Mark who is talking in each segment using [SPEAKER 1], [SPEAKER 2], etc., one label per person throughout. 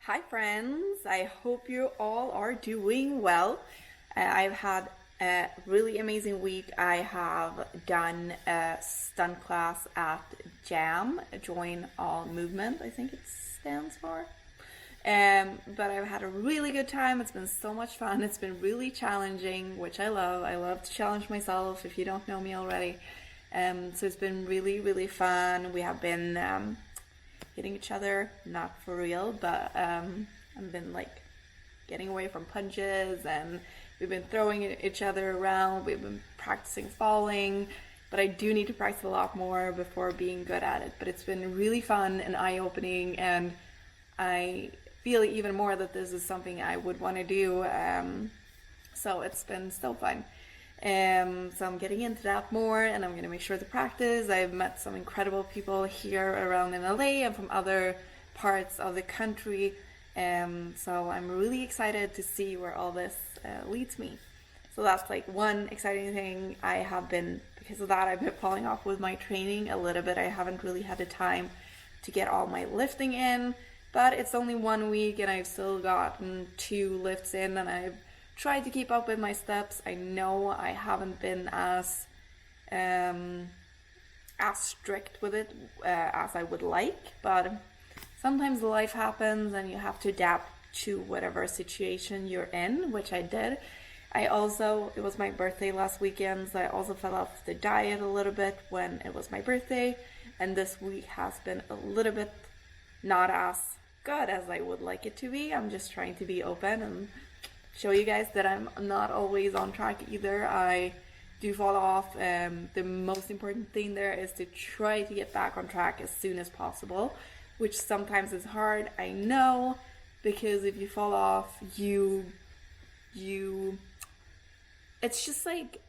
[SPEAKER 1] Hi, friends. I hope you all are doing well. I've had a really amazing week. I have done a stunt class at JAM, Join All Movement, I think it stands for. But I've had a really good time. It's been so much fun. It's been really challenging, which I love. I love to challenge myself if you don't know me already. So it's been really, really fun. We have been hitting each other, not for real, but I've been like getting away from punches, and we've been throwing each other around. We've been practicing falling, but I do need to practice a lot more before being good at it. But it's been really fun and eye-opening, and I feel even more that this is something I would want to do. So it's been so fun. So I'm getting into that more, and I'm going to make sure to practice. I've met some incredible people here around in LA and from other parts of the country. So I'm really excited to see where all this leads me. So that's like one exciting thing. Because of that, I've been falling off with my training a little bit. I haven't really had the time to get all my lifting in, but it's only 1 week and I've still gotten 2 lifts in, and I've tried to keep up with my steps. I know I haven't been as strict with it as I would like, but sometimes life happens and you have to adapt to whatever situation you're in, which I did. It was my birthday last weekend, so I also fell off the diet a little bit when it was my birthday, and this week has been a little bit not as good as I would like it to be. I'm just trying to be open and show you guys that I'm not always on track either. I do fall off. The most important thing there is to try to get back on track as soon as possible, which sometimes is hard, I know, because if you fall off, it's just like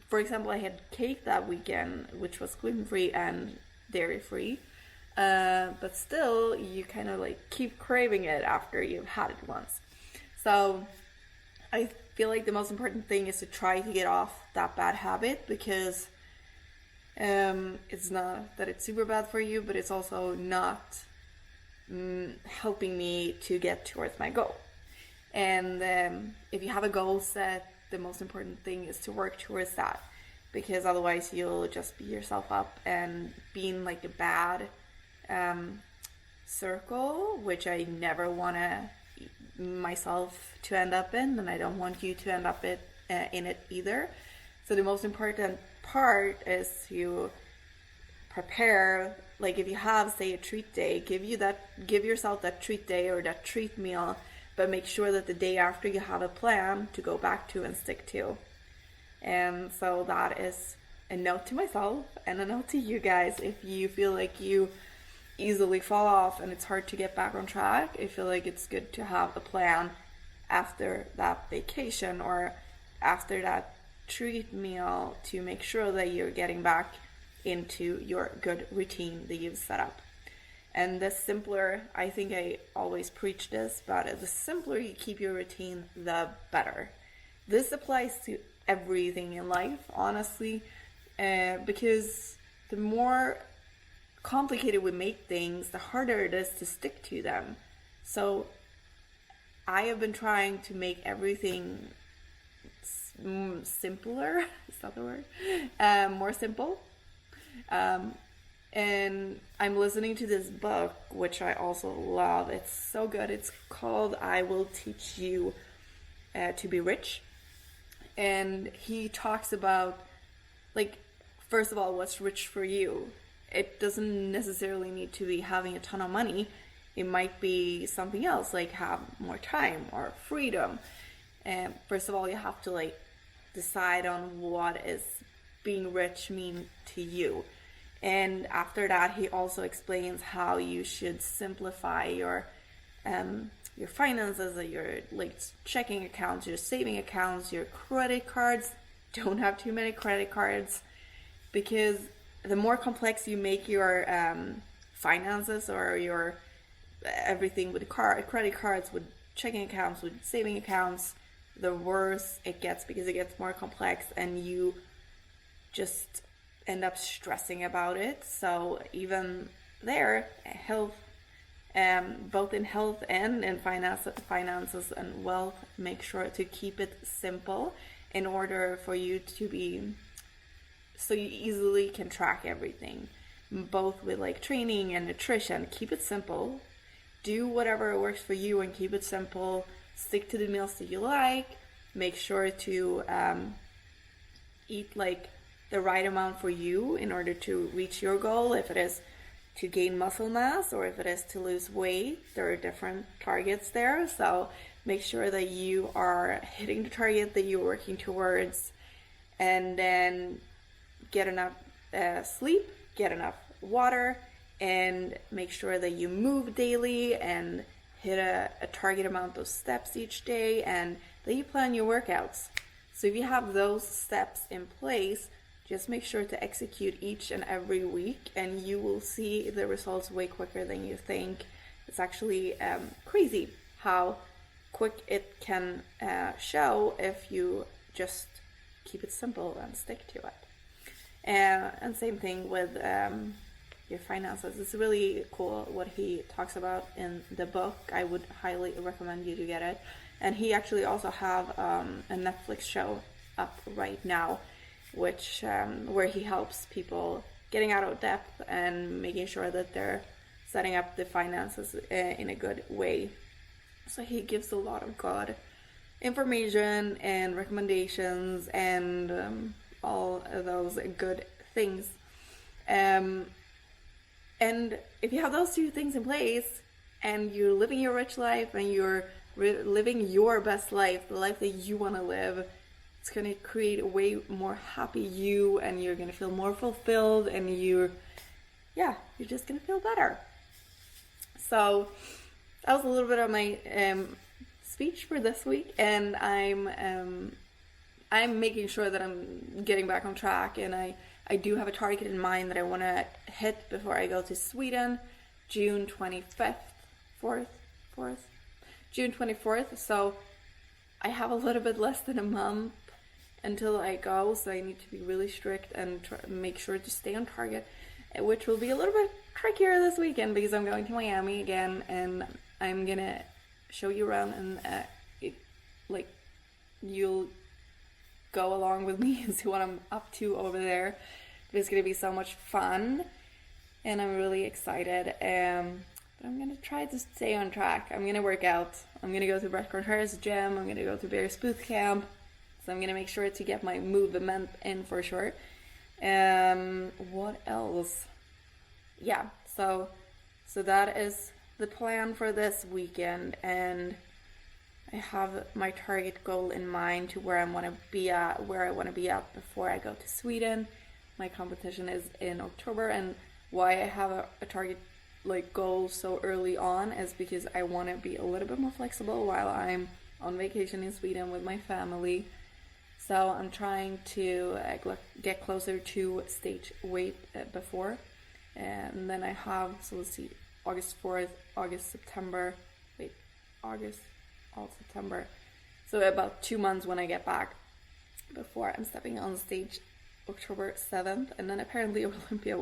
[SPEAKER 1] for example, I had cake that weekend, which was gluten-free and dairy-free, but still, you kind of like keep craving it after you've had it once. So I feel like the most important thing is to try to get off that bad habit, because it's not that it's super bad for you, but it's also not helping me to get towards my goal. And if you have a goal set, the most important thing is to work towards that, because otherwise you'll just beat yourself up and be in like a bad circle, which I never want myself to end up in, and I don't want you to end up in it either. So the most important part is to prepare. Like if you have, say, a treat day, give yourself that treat day or that treat meal, but make sure that the day after you have a plan to go back to and stick to. And so that is a note to myself and a note to you guys. If you feel like you easily fall off and it's hard to get back on track, I feel like it's good to have a plan after that vacation or after that treat meal to make sure that you're getting back into your good routine that you've set up. And the simpler, I think I always preach this, but the simpler you keep your routine, the better. This applies to everything in life, honestly, because the more complicated we make things, the harder it is to stick to them. So I have been trying to make everything simpler, is that the word? More simple. And I'm listening to this book, which I also love. It's so good. It's called I Will Teach You to Be Rich. And he talks about, like, first of all, what's rich for you? It doesn't necessarily need to be having a ton of money. It might be something else, like have more time or freedom. And first of all, you have to like decide on what is being rich mean to you. And after that, he also explains how you should simplify your finances, your like checking accounts, your saving accounts, your credit cards. Don't have too many credit cards, because the more complex you make your finances or your everything with credit cards, with checking accounts, with saving accounts, the worse it gets, because it gets more complex and you just end up stressing about it. So even there, health both in health and in finances and wealth. Make sure to keep it simple in order for you to be, so you easily can track everything, both with like training and nutrition. Keep it simple. Do whatever works for you and keep it simple. Stick to the meals that you like. Make sure to eat like the right amount for you in order to reach your goal. If it is to gain muscle mass or if it is to lose weight, there are different targets there. So make sure that you are hitting the target that you're working towards, and then get enough sleep, get enough water, and make sure that you move daily and hit a target amount of steps each day, and that you plan your workouts. So if you have those steps in place, just make sure to execute each and every week, and you will see the results way quicker than you think. It's actually crazy how quick it can show if you just keep it simple and stick to it. And same thing with your finances. It's really cool what he talks about in the book. I would highly recommend you to get it. And he actually also have a Netflix show up right now, which where he helps people getting out of debt and making sure that they're setting up the finances in a good way. So he gives a lot of good information and recommendations and all of those good things. And if you have those two things in place and you're living your rich life and you're living your best life, the life that you want to live, it's going to create a way more happy you, and you're going to feel more fulfilled, and you're just going to feel better. So that was a little bit of my speech for this week, and I'm making sure that I'm getting back on track, and I do have a target in mind that I want to hit before I go to Sweden, June 25th, June 24th. So I have a little bit less than a month until I go, so I need to be really strict and make sure to stay on target, which will be a little bit trickier this weekend because I'm going to Miami again, and I'm gonna show you around, and you'll go along with me and see what I'm up to over there. It's gonna be so much fun, and I'm really excited. But I'm gonna try to stay on track. I'm gonna work out. I'm gonna go to Brett Harris gym. I'm gonna go to Bear's Boot Camp. So I'm gonna make sure to get my movement in for sure. What else? Yeah, so that is the plan for this weekend, and I have my target goal in mind to where I want to be at before I go to Sweden. My competition is in October, and why I have a target goal so early on is because I want to be a little bit more flexible while I'm on vacation in Sweden with my family. So I'm trying to get closer to stage weight before, and then I have, so let's see, August 4th, September, so about 2 months when I get back before I'm stepping on stage October 7th, and then apparently Olympia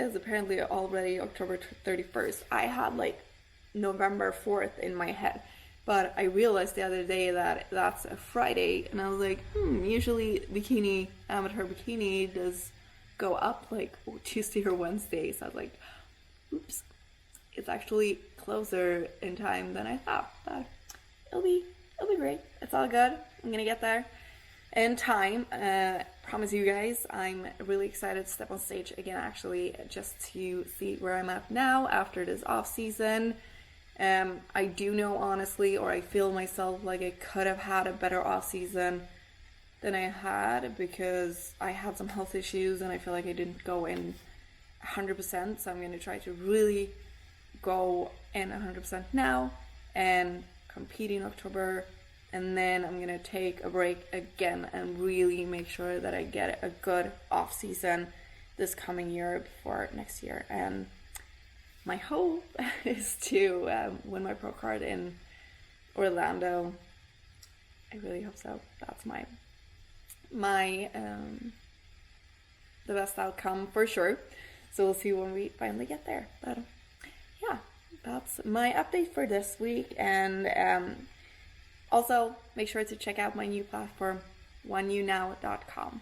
[SPEAKER 1] is apparently already October 31st. I had November 4th in my head, but I realized the other day that that's a Friday, and I was like, usually amateur bikini does go up Tuesday or Wednesday, so I was like, oops, it's actually closer in time than I thought, but it'll be great. It's all good. I'm gonna get there in time. Promise you guys, I'm really excited to step on stage again, actually, just to see where I'm at now after this off season. I do know, honestly, or I feel myself like I could have had a better off season than I had, because I had some health issues and I feel like I didn't go in 100%, so I'm going to try to really go in 100% now and compete in October, and then I'm going to take a break again and really make sure that I get a good off season this coming year before next year. And my hope is to win my pro card in Orlando. I really hope so. That's my the best outcome for sure. So we'll see when we finally get there. But that's my update for this week. And also make sure to check out my new platform, oneyounow.com.